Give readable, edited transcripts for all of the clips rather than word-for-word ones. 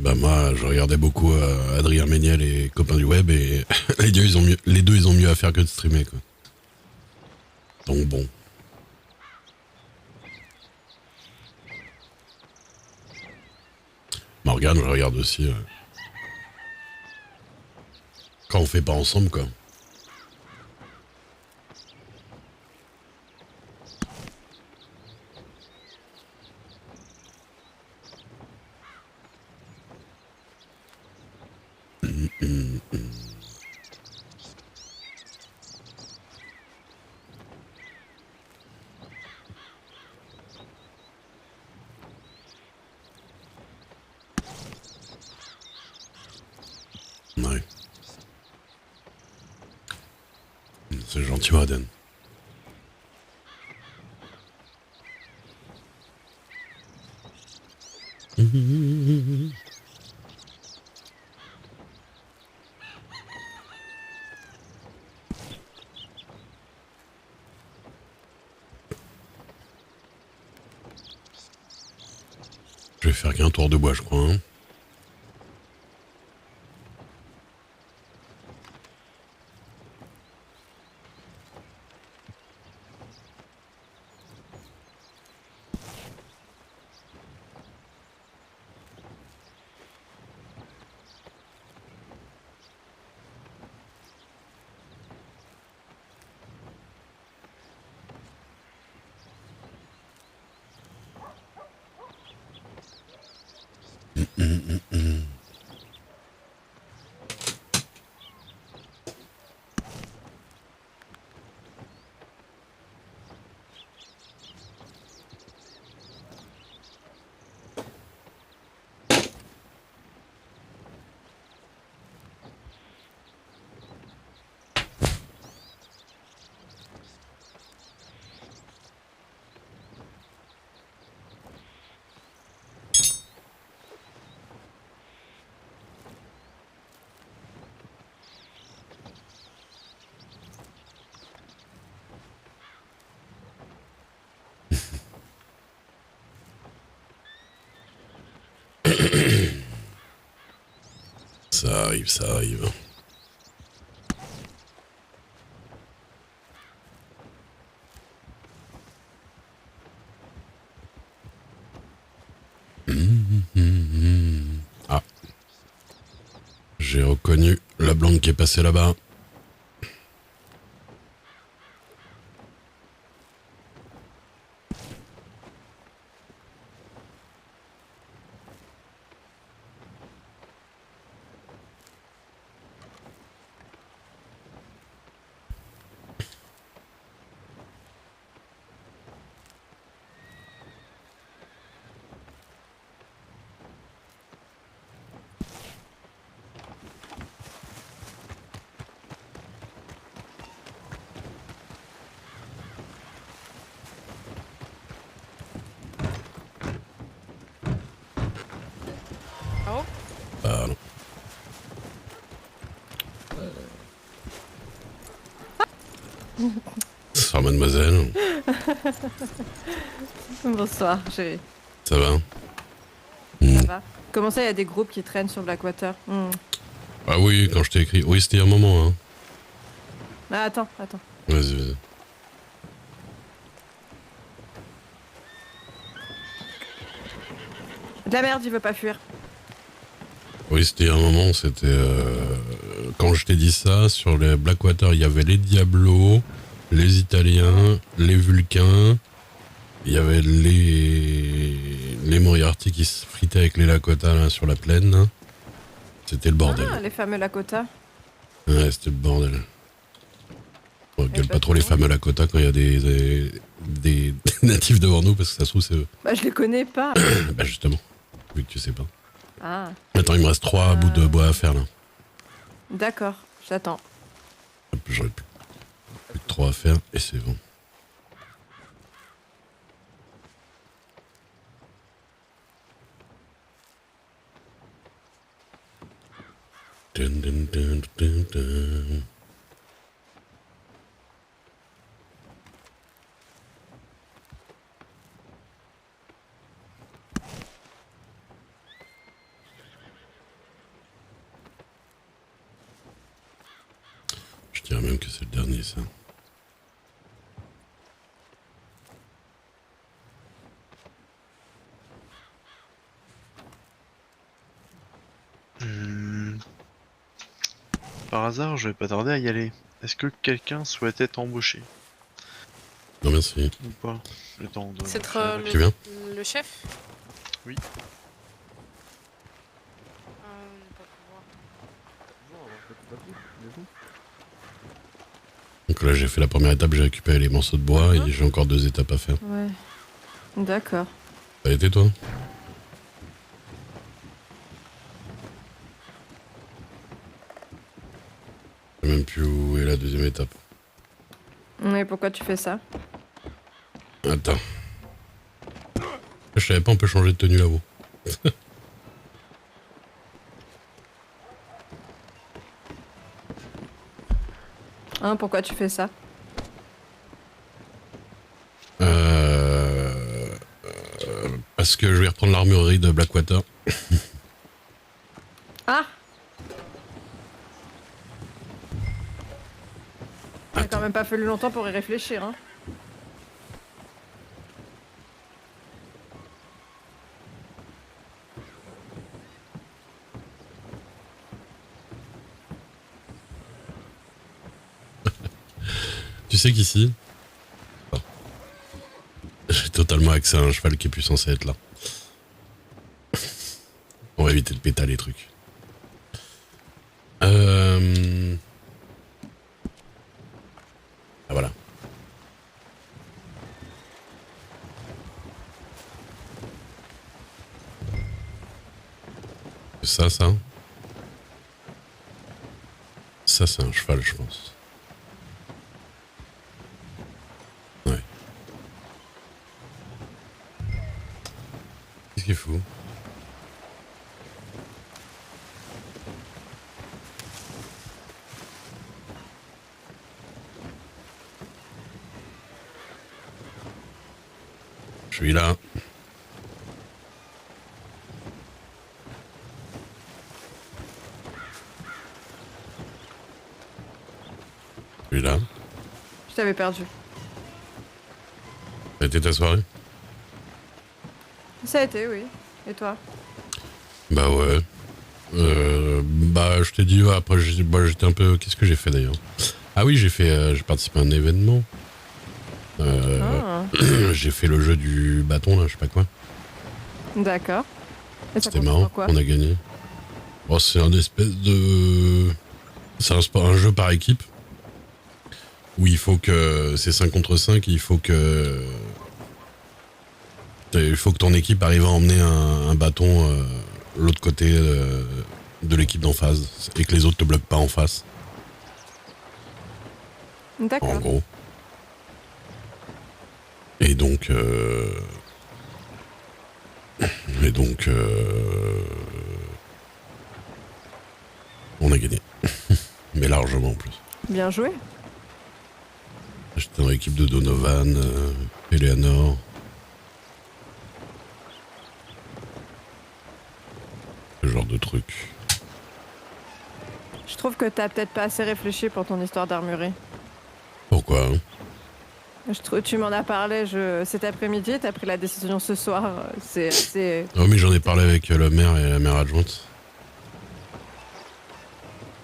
Bah moi, je regardais beaucoup Adrien Méniel et Copains du Web et les deux ils ont mieux à faire que de streamer quoi. Donc bon. Morgane, je regarde aussi quand on fait pas ensemble quoi. Ouais. C'est gentil Morgane. Je vais faire qu'un tour de bois je crois. Hein. Ça arrive, ça arrive. Ah, j'ai reconnu la blonde qui est passée là-bas. Oh, Ah non. Bonsoir mademoiselle. bonsoir, chérie. Ça va? Ça va? Comment ça, il y a des groupes qui traînent sur Blackwater? Ah oui, quand je t'ai écrit. Oui, c'était il y a un moment. Hein. Ah, attends, attends. Vas-y, vas-y. De la merde, il veut pas fuir. Oui, c'était il y a un moment. C'était quand je t'ai dit ça sur les Blackwater, il y avait les Diablos, les Italiens, les Vulcains. Il y avait les Moriarty qui se fritaient avec les Lakota là, sur la plaine. Là. C'était le bordel. Ah, les fameux Lakota. Ouais, c'était le bordel. On Eh gueule bah, pas trop dis les donc. fameux Lakota quand il y a des natifs devant nous parce que ça se trouve c'est eux. Bah, je les connais pas. Bah justement, vu que tu sais pas. Ah, Attends, il me reste 3 bouts de bois à faire là. d'accord, j'attends. Hop, j'aurais plus que 3 à faire et c'est bon. Dun, dun, dun, dun, dun. même que c'est le dernier, ça. Par hasard, je vais pas tarder à y aller. Est-ce que quelqu'un souhaitait t'embaucher Non, merci. ou pas? Le temps de... C'est Tu viens? le chef? Oui. Pas pouvoir. Donc là, j'ai fait la première étape, j'ai récupéré les morceaux de bois et j'ai encore 2 étapes à faire. Ouais. D'accord. Ça a été, toi? Je sais même plus où est la 2e étape. Mais pourquoi tu fais ça? Attends. Je savais pas, on peut changer de tenue là-haut. Hein, pourquoi tu fais ça? Parce que je vais reprendre l'armurerie de Blackwater. Ah! T'as Attends. quand même pas fallu longtemps pour y réfléchir, hein. Tu sais qu'ici, j'ai totalement accès à un cheval qui est plus censé être là. On va éviter de péter les trucs. Ah voilà. Ça. Ça, c'est un cheval, je pense. Ouais. Qu'est-ce qu'il faut? Je suis là. Je suis là. Je t'avais perdu. Ça a été ta soirée? Ça a été, oui. Et toi? Bah ouais. Bah je t'ai dit, ouais, après j'étais un peu... Qu'est-ce que j'ai fait d'ailleurs? Ah oui, j'ai participé à un événement. Ah, J'ai fait le jeu du bâton là, je sais pas quoi. d'accord. Et ça C'était consiste marrant, en quoi? on a gagné. Bon, c'est un espèce de... C'est un jeu par équipe. Où il faut que... C'est 5 contre 5, il faut que... Il faut que ton équipe arrive à emmener un bâton l'autre côté de l'équipe d'en face. Et que les autres te bloquent pas en face. En D'accord. gros. Et donc... On a gagné. Mais largement en plus. Bien joué. J'étais dans l'équipe de Donovan, Eleanor. Ce genre de truc. Je trouve que t'as peut-être pas assez réfléchi pour ton histoire d'armurerie. Pourquoi hein? Tu m'en as parlé cet après-midi, t'as pris la décision ce soir. C'est Oh mais j'en ai parlé avec le maire et la maire adjointe.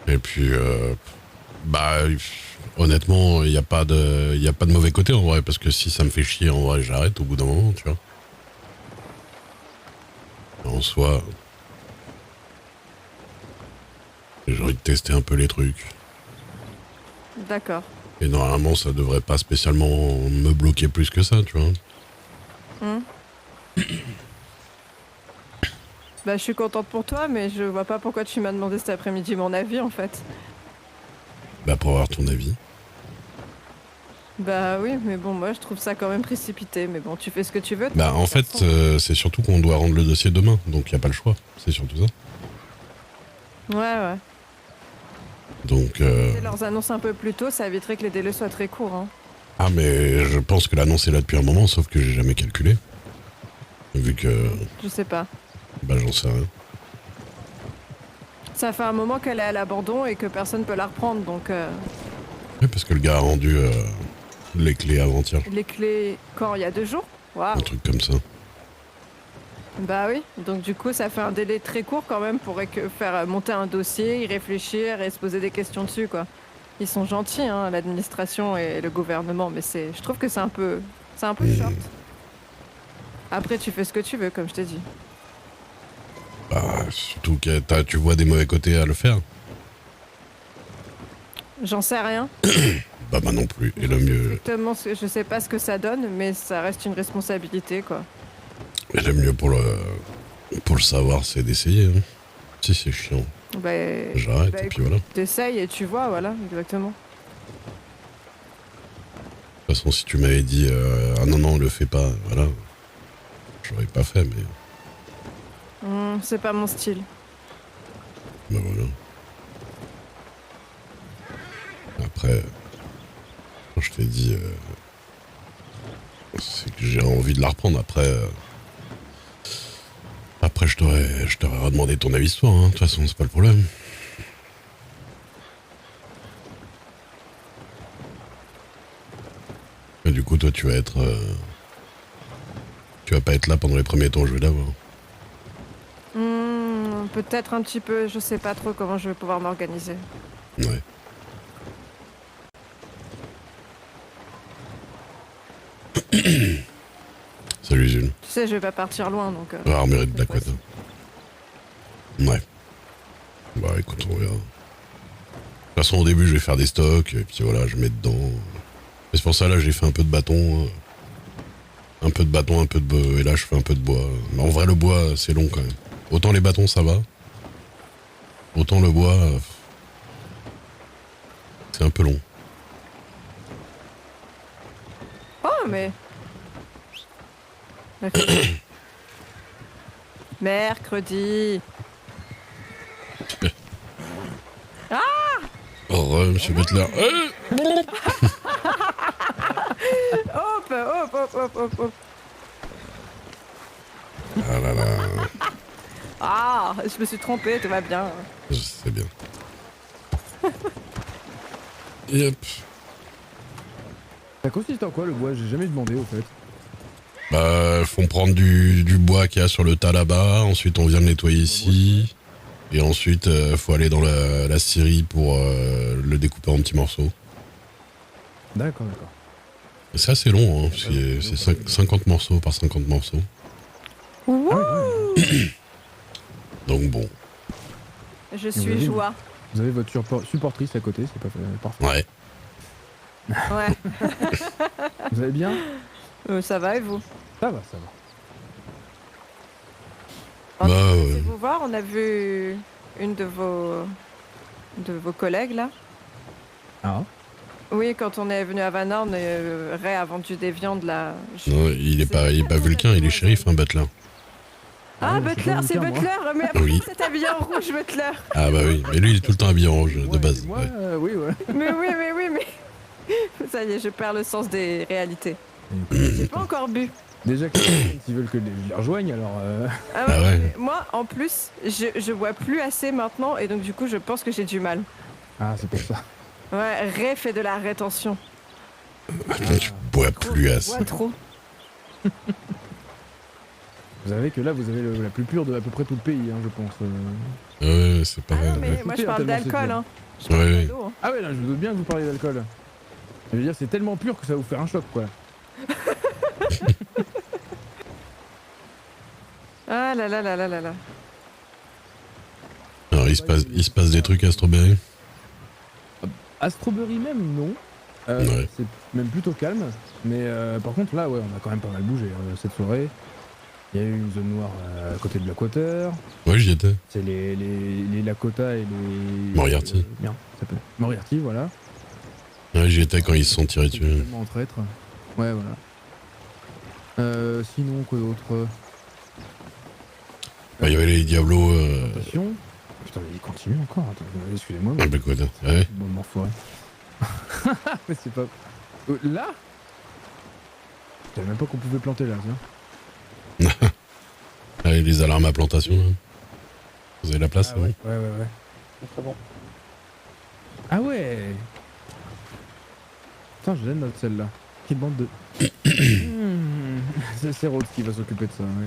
Et puis, honnêtement, il n'y a pas de mauvais côté en vrai, parce que si ça me fait chier en vrai, j'arrête au bout d'un moment, tu vois. En soi, j'ai envie de tester un peu les trucs. D'accord. Et normalement, ça devrait pas spécialement me bloquer plus que ça, tu vois. Bah, je suis contente pour toi, mais je vois pas pourquoi tu m'as demandé cet après-midi mon avis en fait. Bah, pour avoir ton avis. Bah oui, mais bon, moi je trouve ça quand même précipité. Mais bon, tu fais ce que tu veux. Bah, en fait, c'est surtout qu'on doit rendre le dossier demain, donc il n'y a pas le choix. C'est surtout ça. Ouais. Donc, Et leurs annonces un peu plus tôt, ça éviterait que les délais soient très courts. Hein. ah, mais je pense que l'annonce est là depuis un moment, sauf que j'ai jamais calculé. Vu que, Je sais pas. bah, j'en sais rien. Ça fait un moment qu'elle est à l'abandon et que personne peut la reprendre, donc Oui, parce que le gars a rendu les clés avant-hier. Les clés, quand il y a 2 jours? Waouh. Un truc comme ça. Bah oui, donc du coup ça fait un délai très court quand même pour faire monter un dossier, y réfléchir et se poser des questions dessus quoi. Ils sont gentils hein, l'administration et le gouvernement, mais je trouve que c'est un peu short. Après tu fais ce que tu veux comme je t'ai dit. Bah, surtout que tu vois des mauvais côtés à le faire. J'en sais rien. Bah non plus. Et le mieux, Exactement, je sais pas ce que ça donne, mais ça reste une responsabilité quoi. et le mieux pour le savoir, c'est d'essayer. Hein. Si c'est chiant, Bah, j'arrête bah, et puis voilà. De t'essayes et tu vois, voilà, exactement. toute façon, si tu m'avais dit ah non, le fais pas, voilà, j'aurais pas fait, mais C'est pas mon style. bah voilà. Après, quand je t'ai dit, c'est que j'ai envie de la reprendre. Après, je t'aurais redemandé ton avis ce soir. Hein. De toute façon, c'est pas le problème. Et du coup, toi, tu vas pas être là pendant les premiers temps. Je vais l'avoir. Peut-être un petit peu, je sais pas trop comment je vais pouvoir m'organiser. Ouais. Salut Zul. Tu sais, je vais pas partir loin donc. Armée de Blackwater. Ouais. Bah écoute, on verra. De toute façon, au début, je vais faire des stocks, et puis voilà, je mets dedans. Et c'est pour ça, là, j'ai fait un peu de bâton. Un peu de bâton, un peu de bois. Et là, je fais un peu de bois. Mais en vrai, le bois, c'est long quand même. Autant les bâtons, ça va. Autant le bois, c'est un peu long. Oh, mais. Mercredi. Oh, monsieur Butler. Hop, hop, hop, hop, hop, hop. Ah là là, Ah, je me suis trompée, tout va bien. je sais bien. Yep. Ça consiste en quoi le bois? J'ai jamais demandé au fait. Bah, font prendre du bois qu'il y a sur le tas là-bas, ensuite on vient le nettoyer ici, et ensuite faut aller dans la scierie pour le découper en petits morceaux. D'accord, d'accord. Et c'est assez long, hein, parce que c'est 50 morceaux par 50 morceaux. Donc bon, Je suis joie. Vous avez votre supportrice à côté, c'est pas parfait. ouais. Ouais. Vous allez bien? Ça va et vous? Ça va, ça va. On Bah, est ouais. passé vous voir, on a vu une de vos collègues là. Ah, Oui, quand on est venu à Van Horn, Ray a vendu des viandes là. Non, il est pas vulcain, il est shérif, hein, Butler. Ah, ouais, je suis Butler, pas c'est vulcain, moi. Butler, mais Oui. c'est habillé en rouge, Butler. Ah bah oui, mais lui il est tout le temps habillé en rouge, de ouais, base. Moi, Ouais. oui, ouais. Mais oui. Ça y est, je perds le sens des réalités. J'ai pas encore bu. Déjà que s'ils veulent que je les rejoigne, alors. Ah Ah ouais. mais moi, en plus, je bois plus assez maintenant et donc du coup, je pense que j'ai du mal. Ah, c'est pour ça. Ouais, Ray fait de la rétention. Putain, tu bois plus Je assez. bois trop. Vous savez que là, vous avez la plus pure de à peu près tout le pays, hein, je pense. Ouais, c'est Ah pareil. non, mais Ouais. moi je Écoutez, parle tellement c'est d'alcool, dur. hein. Je parle Ouais, pas d'eau, hein. Ah ouais, là, je me doute bien que vous parlez d'alcool. Je veux dire, c'est tellement pur que ça va vous faire un choc, quoi. Ah là là là là là là. Alors il se passe des trucs à Strawberry. À Strawberry même, non. Ouais. C'est même plutôt calme. Mais par contre, là, ouais, on a quand même pas mal bougé cette soirée. Il y a eu une zone noire à côté de Blackwater. Ouais, j'y étais. C'est les Lakota et les... Moriarty. Merde, ça s'appelle Moriarty, voilà. Ouais, j'y étais quand ils se sont tirés dessus. Totalement en traître. Ouais, voilà. Sinon, quoi d'autre? Bah, il y avait les Diablos. Attention. Putain, mais il continue encore. Attends, excusez-moi. À Blackwater. Ouais. Bon, m'enfoiré. Mais c'est pas... là? Je savais même pas qu'on pouvait planter là, tiens. Allez, les alarmes à plantation. Hein. Vous avez la place, Ah c'est ouais, bon ouais. Très bon. Ah ouais. Putain, je l'aime notre celle-là. Quelle bande de... C'est Rhodes qui va s'occuper de ça, oui.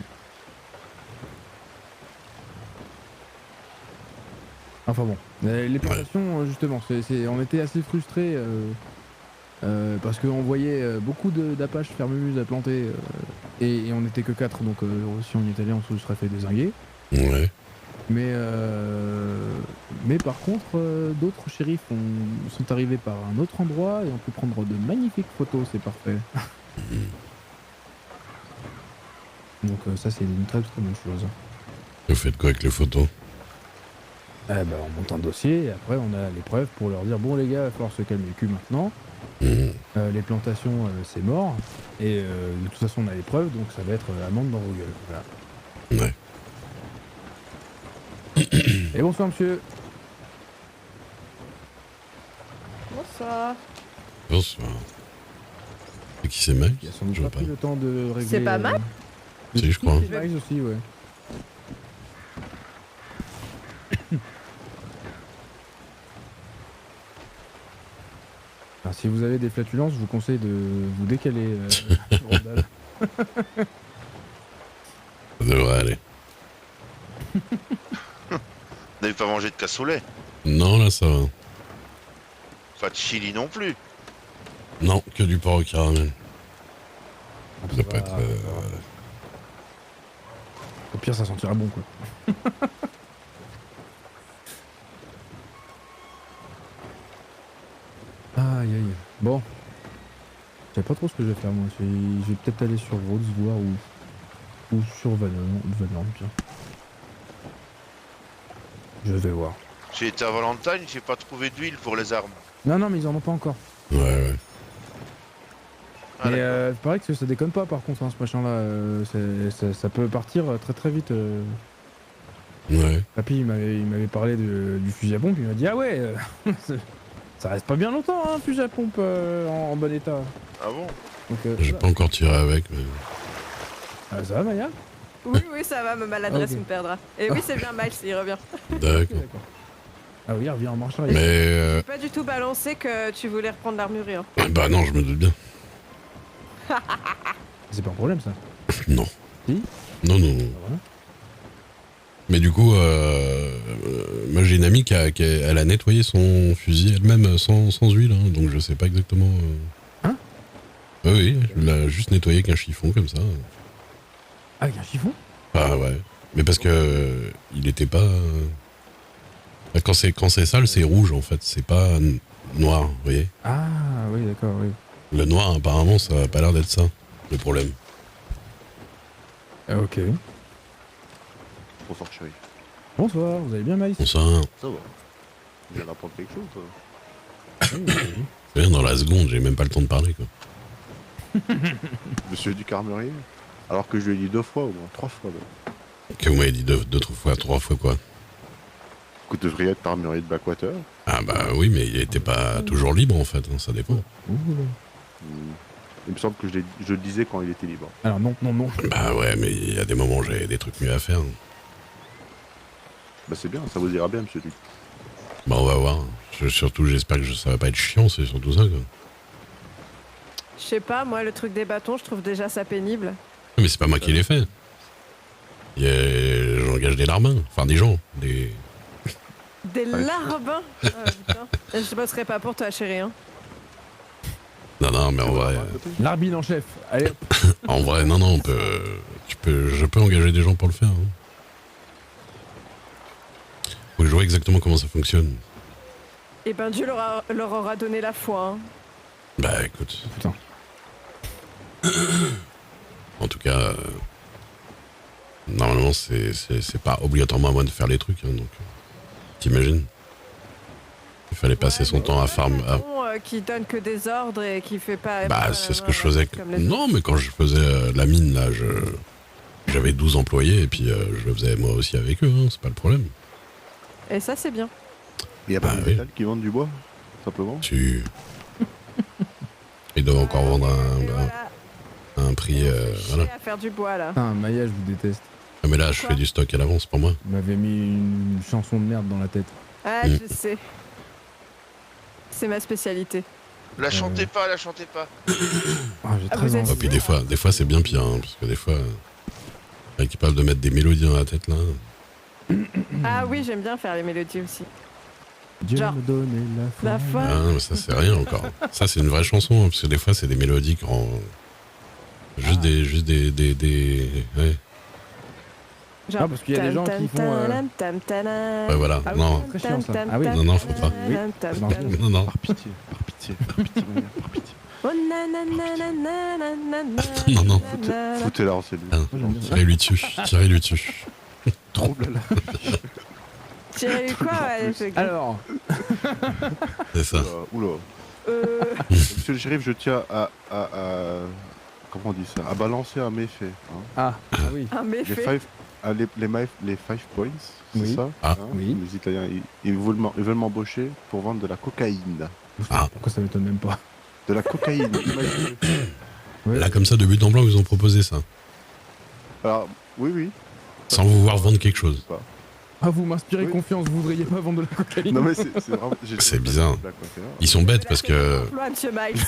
Enfin bon, les plantations, justement, on était assez frustrés parce qu'on voyait beaucoup d'apaches fermeuses à planter et on était que 4, donc si on y était allé, on se serait fait dézinguer. Ouais. Mais par contre, d'autres shérifs sont arrivés par un autre endroit et on peut prendre de magnifiques photos, c'est parfait. Donc ça c'est une très très bonne chose. Vous faites quoi avec les photos? On monte un dossier et après on a les preuves pour leur dire bon les gars, il va falloir se calmer le cul maintenant. Les plantations c'est mort et de toute façon on a les preuves donc ça va être amende dans vos gueules. Voilà. Ouais. Et bonsoir monsieur. Bonsoir. Bonsoir. Et qui c'est Max? Il a sans doute Je vois pas pas. pris le temps de régler... C'est pas mal. Si, je crois. C'est Max aussi, ouais. Alors, si vous avez des flatulences, je vous conseille de vous décaler. Randall. Ça devrait aller. Vous n'avez pas mangé de cassoulet? Non, là, ça va. Pas de chili non plus. Non, que du porc au caramel. Ça Ça peut va, être... ça va. Au pire, ça sentira bon, quoi. Aïe aïe. Bon. Je sais pas trop ce que je vais faire, moi. Je vais peut-être aller sur Rhodes voir ou sur Valorant, tiens. Je vais voir. J'ai été à Valentine, j'ai pas trouvé d'huile pour les armes. Non, mais ils en ont pas encore. Ouais. Ah, Mais d'accord. il paraît que ça déconne pas par contre, hein, ce machin-là. Ça peut partir très très vite. Ouais. Papy, il m'avait parlé du fusil à pompe, il m'a dit ah ouais, ça reste pas bien longtemps, hein, fusil à pompe en bon état. Ah bon? Donc, J'ai pas encore tiré avec, mais... ça va, Maya? Oui, ça va, ma maladresse Ah, ok. me perdra. Et oui, c'est bien Miles, il revient. D'accord. Ah oui, il revient en marche arrière. Mais... J'ai pas du tout balancé que tu voulais reprendre l'armurier. Bah non, je me doute bien. C'est pas un problème ça. Non. Si. Non. Voilà. Mais du coup, moi j'ai une amie elle a nettoyé son fusil elle-même sans huile, hein, donc je sais pas exactement... Hein? Oui, elle l'a juste nettoyé avec un chiffon comme ça. Ah, avec un chiffon? Ah ouais. Mais parce que il était pas... Quand c'est sale, c'est rouge en fait, c'est pas noir, vous voyez. Ah oui, d'accord, oui. Le noir, apparemment, ça a pas l'air d'être ça, le problème. Ok. Bonsoir chérie. Bonsoir, vous allez bien, Maïs? Bonsoir. Ça va. Tu viens d'apprendre quelque chose, toi. Oui. C'est bien, dans la seconde, j'ai même pas le temps de parler, quoi. Monsieur du Carmerier. Alors que je lui ai dit 2 fois, au moins 3 fois. Même. Que vous m'avez dit deux, trois fois, quoi. Que tu devrais être armurier de Blackwater. Ah bah oui, mais il était pas toujours libre, en fait, hein, ça dépend. Ouh. Il me semble que je le disais quand il était libre. Alors non. Bah ouais, mais il y a des moments où j'ai des trucs mieux à faire. Bah c'est bien, ça vous ira bien, monsieur Duc. Bah on va voir. Surtout, j'espère que ça va pas être chiant, c'est surtout ça, quoi. Je sais pas, moi, le truc des bâtons, je trouve déjà ça pénible. Mais c'est pas moi qui l'ai fait. J'engage des larbins, enfin des gens, des... Des larbins. Ah, putain. Je bosserai pas pour toi, chérie. Hein. Non, mais en vrai... L'arbine en chef. Allez hop. En vrai, non, je peux engager des gens pour le faire. Hein. Faut que je vois exactement comment ça fonctionne. Et ben, Dieu leur aura donné la foi. Hein. Bah écoute, Putain. en tout cas, normalement c'est pas obligatoirement à moi de faire les trucs, hein, donc t'imagines. Il fallait passer son temps à farm. Qui donne que des ordres et qui fait pas... Bah c'est ce que je faisais. comme les Non, mais quand je faisais la mine là, j'avais 12 employés et puis je le faisais moi aussi avec eux, hein, c'est pas le problème. Et ça, c'est bien. Il y a pas Bah de oui. métal qui vendent du bois, simplement. Tu... Ils doivent encore vendre Et voilà. un prix... voilà. À faire du bois, là. Putain, Maya, je vous déteste. Ah, mais là je Quoi fais du stock à l'avance pour moi. Vous m'avez mis une chanson de merde dans la tête. Ah, je sais. C'est ma spécialité. La chantez pas, la chantez pas. Ah, j'ai Ah, très vous êtes envie. Et puis des fois c'est bien pire, hein, parce que des fois, est capable de mettre des mélodies dans la tête là. Ah oui, j'aime bien faire les mélodies aussi. Dieu Genre, me donnait La la foi. foi. Ah, mais ça c'est rien encore. Ça c'est une vraie chanson, hein, parce que des fois c'est des mélodies qui rendent... Juste des... Ouais, Ah, parce qu'il y a des gens qui font, ouais voilà. Ah oui, Non, très chiant, ça. Ah oui. Non, faut pas. Oui. non, non. Par pitié, par pitié, par pitié, par pitié. Oh, nanana, Non, non. Foutez-la en cellule. Ah, Moi, j'aime bien. tirez-lui dessus, tirez-lui dessus. Trouble là. Thierry, quoi, ouais, ce gars. Alors, C'est ça. Oula. Euh, Monsieur le shérif, je tiens à comment on dit ça? À balancer un méfait. Hein. oui. un Les méfait. five, les 5 points, c'est Oui. ça? Ah. Oui. Les Italiens, ils veulent m'embaucher pour vendre de la cocaïne. Ah. Pourquoi ça m'étonne même pas? De la cocaïne, imaginez. Ouais. Là comme ça, de but en blanc, ils ont proposé ça. Alors, oui. Sans vous voir vendre quelque chose. Pas. Ah, vous m'inspirez Oui. confiance, vous voudriez pas vendre de la cocaïne? Non mais c'est vraiment... C'est bizarre. Ils sont bêtes parce que Emploi, monsieur Miles.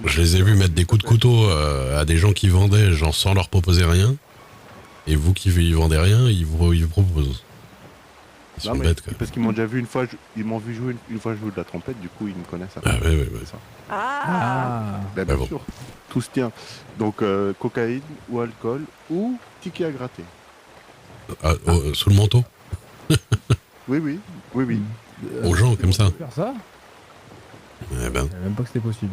je les ai vus mettre des coups de couteau à des gens qui vendaient, genre sans leur proposer rien. Et vous qui vendez rien, ils vous proposent. Ils sont Non, mais bêtes quoi. parce qu'ils m'ont déjà vu une fois, ils m'ont vu jouer une fois jouer de la trompette, du coup ils me connaissent. Ah ouais. C'est ça. Ah, Ah. Ben, Bah bien bon. sûr, tout se tient. Donc cocaïne ou alcool ou ticket à gratter. Ah, sous le manteau. Oui. Aux gens comme ça. Faire ça? Eh ben, Je savais même pas que c'était possible.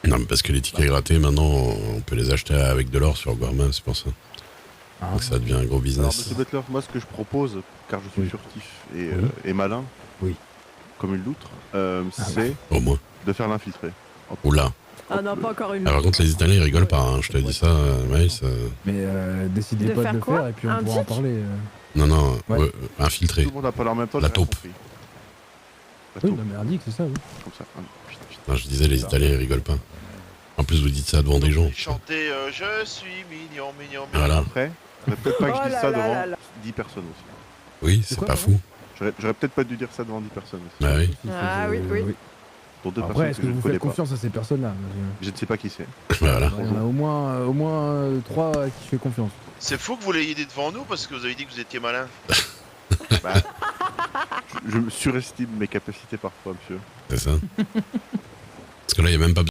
non, mais parce que les tickets grattés, maintenant, on peut les acheter avec de l'or sur Gorman, c'est pour ça. Ah. Donc ça devient un gros Alors business. monsieur Butler, moi ce que je propose, car je suis Oui. furtif Oui. et malin, Oui. comme une loutre, c'est Au moins. de faire l'infiltré. Oula. ah non, pas encore une. Ah, par contre, les Italiens, ils rigolent pas, hein, je te dis ça, Miles. Mais décidez De pas faire de le quoi? faire et puis on Un pourra en tic parler. Non, Ouais. infiltré. Tout le monde a parlé en même temps. La j'ai rien taupe. compris. La Oui, taupe, non, mais indique, c'est ça, oui. comme ça. Ah, putain. Non, je disais, les Italiens, ils rigolent pas. En plus, vous dites ça devant des gens. Chantez je suis mignon, mignon, mignon. Voilà. Après, faudrait peut-être pas que je Oh dise là ça là devant là là. 10 personnes aussi. Oui, C'est c'est quoi, pas pardon fou. J'aurais peut-être pas dû dire ça devant 10 personnes aussi. Bah oui. Ah oui. Pour deux Après, personnes est-ce que que je ne vous connais faites pas. confiance à ces personnes-là? Je ne sais pas qui c'est. Voilà. Il y en a au moins 3 à qui je fais confiance. C'est fou que vous l'ayez dit devant nous parce que vous avez dit que vous étiez malin. Bah, je surestime mes capacités parfois, monsieur. C'est ça. Parce que là, il n'y a même pas